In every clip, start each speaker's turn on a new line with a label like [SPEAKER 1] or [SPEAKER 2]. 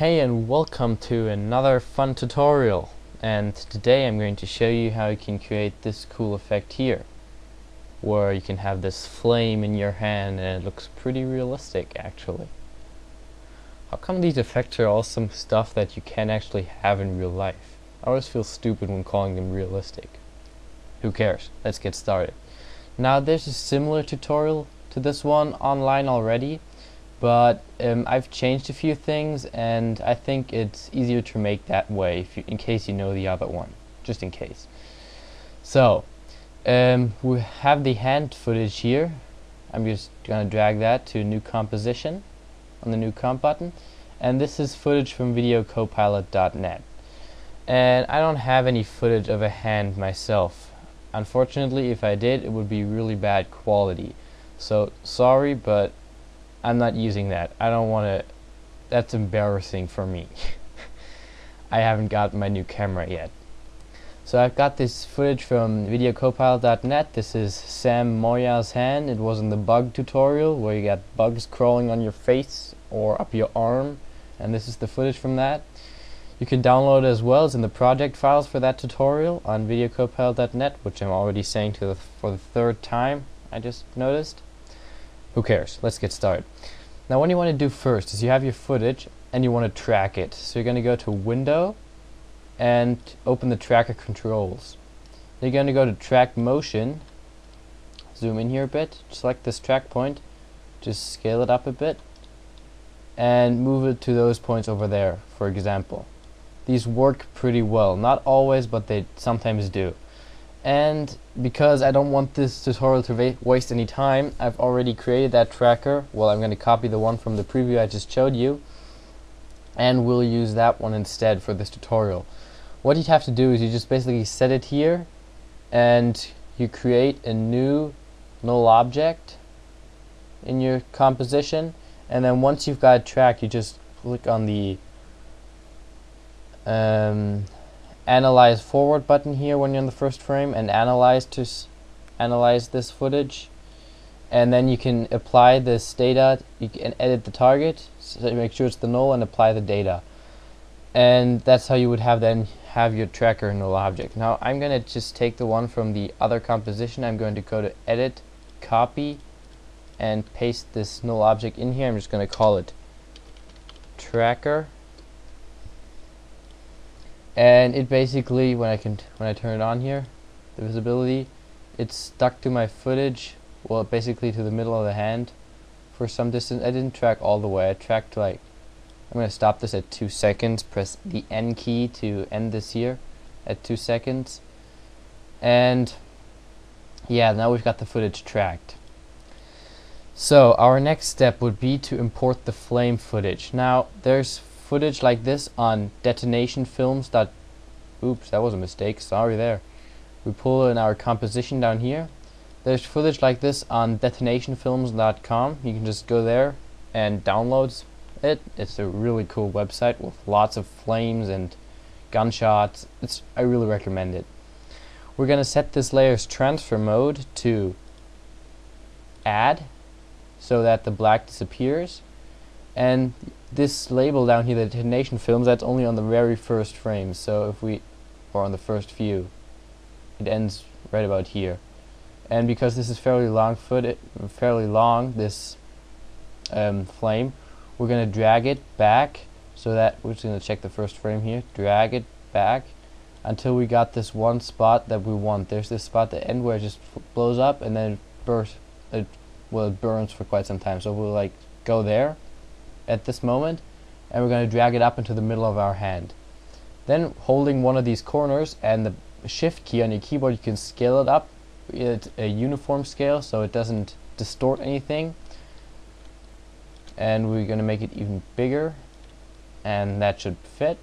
[SPEAKER 1] Hey and welcome to another fun tutorial, and today I'm going to show you how you can create this cool effect here where you can have this flame in your hand and it looks pretty realistic actually. How come these effects are all some stuff that you can't actually have in real life? I always feel stupid when calling them realistic. Who cares? Let's get started. Now there's a similar tutorial to this one online already, but I've changed a few things and I think it's easier to make that way in case you know the other one, just in case. So we have the hand footage here. I'm just gonna drag that to new composition on the new comp button, and this is footage from videocopilot.net, and I don't have any footage of a hand myself. Unfortunately, if I did, it would be really bad quality, so sorry, but I'm not using that. I don't want to. That's embarrassing for me. I haven't got my new camera yet. So I've got this footage from videocopilot.net. This is Sam Moya's hand. It was in the bug tutorial where you got bugs crawling on your face or up your arm, and this is the footage from that. You can download it as well as in the project files for that tutorial on videocopilot.net, which I'm already saying for the third time, I just noticed. Who cares? Let's get started. Now what you want to do first is you have your footage and you want to track it. So you're going to go to Window and open the tracker controls. Then you're going to go to Track Motion, zoom in here a bit, select this track point, just scale it up a bit, and move it to those points over there, for example. These work pretty well. Not always, but they sometimes do. And because I don't want this tutorial to waste any time, I've already created that tracker. Well, I'm going to copy the one from the preview I just showed you, and we'll use that one instead for this tutorial. What you have to do is you just basically set it here, and you create a new null object in your composition, and then once you've got it tracked, you just click on the Analyze Forward button here when you're in the first frame, and analyze this footage, and then you can apply this data. You can edit the target, so make sure it's the null, and apply the data, and that's how you would have your tracker null object. Now I'm gonna just take the one from the other composition. I'm going to go to Edit, Copy, and paste this null object in here. I'm just going to call it Tracker. And it basically, when I turn it on here, the visibility, it's stuck to my footage, well, basically to the middle of the hand for some distance. I didn't track all the way. I tracked like, I'm going to stop this at 2 seconds, press the N key to end this here at 2 seconds. And yeah, now we've got the footage tracked. So our next step would be to import the flame footage. Now there's footage like this on detonation films. Oops, that was a mistake, sorry there. We pull in our composition down here. There's footage like this on detonationfilms.com. You can just go there and download it. It's a really cool website with lots of flames and gunshots. I really recommend it. We're going to set this layer's transfer mode to add so that the black disappears, and this label down here, the detonation films, that's only on the very first frame. So or on the first few, it ends right about here. And because this is fairly long, this flame, we're going to drag it back so that we're just going to check the first frame here, drag it back until we got this one spot that we want. There's this spot at the end where it just blows up and then it burns for quite some time. So we'll like go there at this moment, and we're going to drag it up into the middle of our hand. Then holding one of these corners and the shift key on your keyboard, you can scale it up. It's a uniform scale so it doesn't distort anything, and we're going to make it even bigger, and that should fit.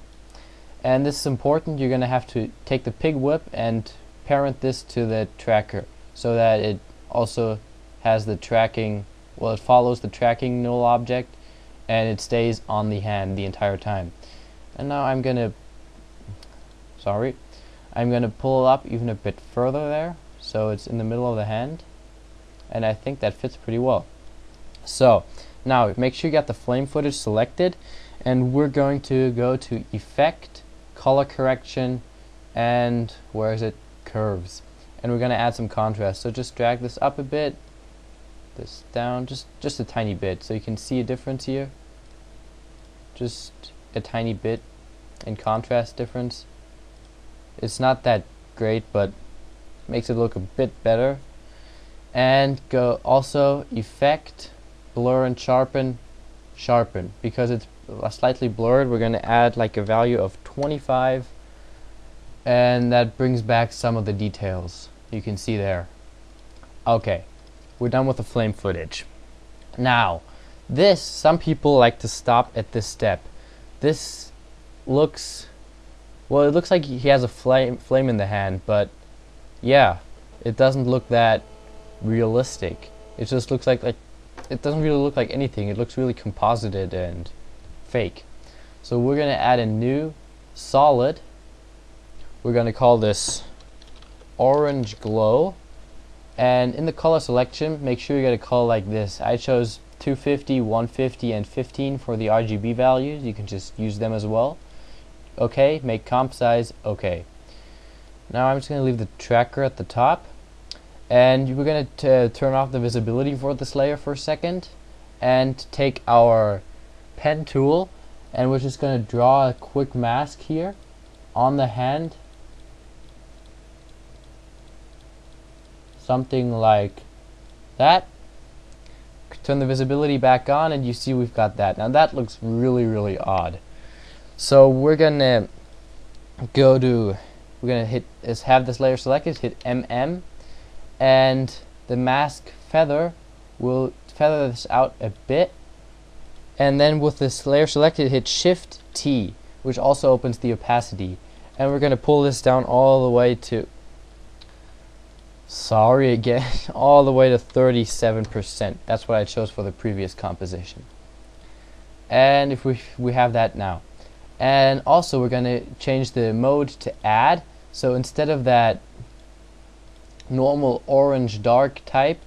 [SPEAKER 1] And this is important. You're going to have to take the pig whip and parent this to the tracker so that it also has the tracking, well, it follows the tracking null object and it stays on the hand the entire time. And now I'm gonna pull it up even a bit further there so it's in the middle of the hand, and I think that fits pretty well. So now make sure you got the flame footage selected, and we're going to go to Effect, Color Correction, and where is it? Curves. And we're going to add some contrast. So just drag this up a bit, this down, just a tiny bit, so you can see a difference here. Just a tiny bit in contrast difference. It's not that great, but makes it look a bit better. And go also Effect, Blur and Sharpen, Sharpen. Because it's slightly blurred, we're going to add like a value of 25, and that brings back some of the details you can see there. Okay, we're done with the flame footage. Now, this, some people like to stop at this step. This looks, well, it looks like he has a flame in the hand, but yeah, it doesn't look that realistic. It just looks like it doesn't really look like anything. It looks really composited and fake. So we're going to add a new solid. We're going to call this Orange Glow, and in the color selection, make sure you get a color like this. I chose 250, 150, and 15 for the RGB values. You can just use them as well. Okay, make comp size okay. Now I'm just going to leave the tracker at the top, and we're going to turn off the visibility for this layer for a second, and take our pen tool, and we're just going to draw a quick mask here on the hand, something like that. Turn the visibility back on, and you see we've got that. Now that looks really odd. So we're gonna have this layer selected, hit MM, and the mask feather will feather this out a bit, and then with this layer selected, hit Shift T, which also opens the opacity, and we're gonna pull this down all the way to, sorry again, all the way to 37%. That's what I chose for the previous composition. And if we have that now. And also we're going to change the mode to add. So instead of that normal orange dark type,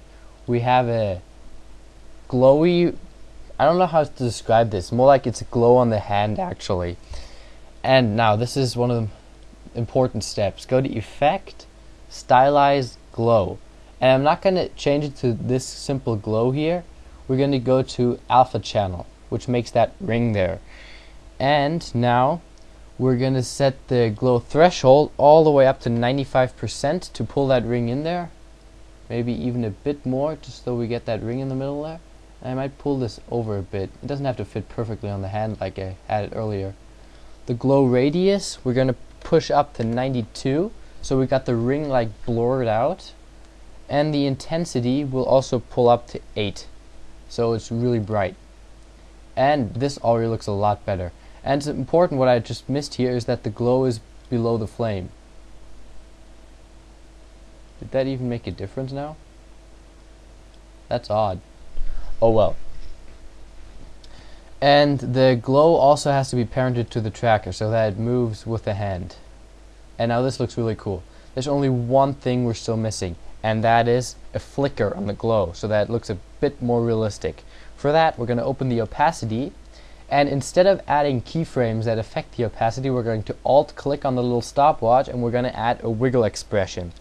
[SPEAKER 1] we have a glowy, I don't know how to describe this, more like it's a glow on the hand actually. And now this is one of the important steps. Go to Effect, Stylize, Glow, and I'm not going to change it to this simple glow here. We're going to go to Alpha Channel, which makes that ring there, and now we're going to set the glow threshold all the way up to 95% to pull that ring in there, maybe even a bit more, just so we get that ring in the middle there. And I might pull this over a bit. It doesn't have to fit perfectly on the hand like I had it earlier. The glow radius we're going to push up to 92. So we got the ring like blurred out, and the intensity will also pull up to 8, so it's really bright. And this already looks a lot better. And it's important, what I just missed here is that the glow is below the flame. Did that even make a difference now? That's odd. Oh well. And the glow also has to be parented to the tracker so that it moves with the hand. And now this looks really cool. There's only one thing we're still missing, and that is a flicker on the glow, so that it looks a bit more realistic. For that, we're going to open the opacity, and instead of adding keyframes that affect the opacity, we're going to Alt-click on the little stopwatch, and we're going to add a wiggle expression.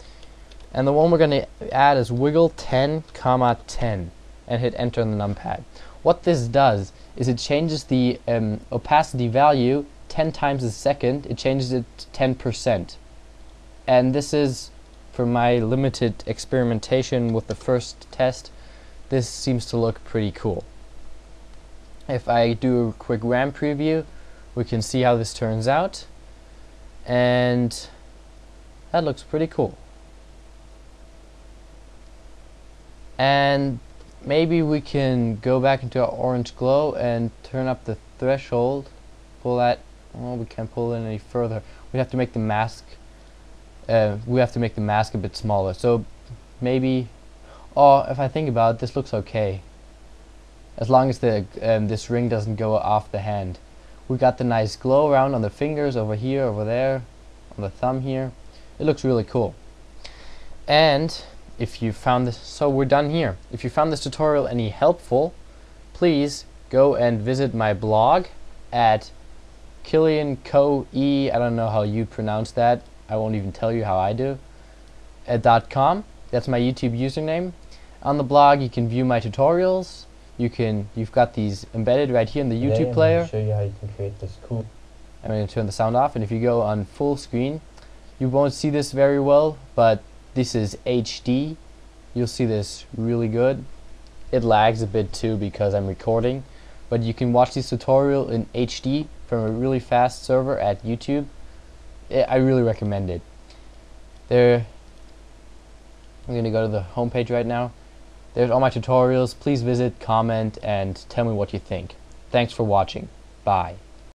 [SPEAKER 1] And the one we're going to add is wiggle 10, 10, and hit enter on the numpad. What this does is it changes the opacity value 10 times a second. It changes it to 10%. And this is, for my limited experimentation with the first test, this seems to look pretty cool. If I do a quick RAM preview, we can see how this turns out, and that looks pretty cool. And maybe we can go back into our orange glow and turn up the threshold, pull that. Well, we can't pull it any further. We have to make the mask. A bit smaller. So maybe, if I think about it, this looks okay. As long as the this ring doesn't go off the hand. We got the nice glow around on the fingers, over here, over there, on the thumb here. It looks really cool. And if you found this, so we're done here. If you found this tutorial any helpful, please go and visit my blog at Killian Co E. I don't know how you pronounce that. I won't even tell you how I do. .com. That's my YouTube username. On the blog, you can view my tutorials. You've got these embedded right here in the YouTube player.
[SPEAKER 2] I'm going to show you how you can create this cool.
[SPEAKER 1] I'm going to turn the sound off, and if you go on full screen, you won't see this very well, but this is HD. You'll see this really good. It lags a bit too because I'm recording, but you can watch this tutorial in HD from a really fast server at YouTube. I really recommend it. I'm going to go to the homepage right now. There's all my tutorials. Please visit, comment, and tell me what you think. Thanks for watching. Bye.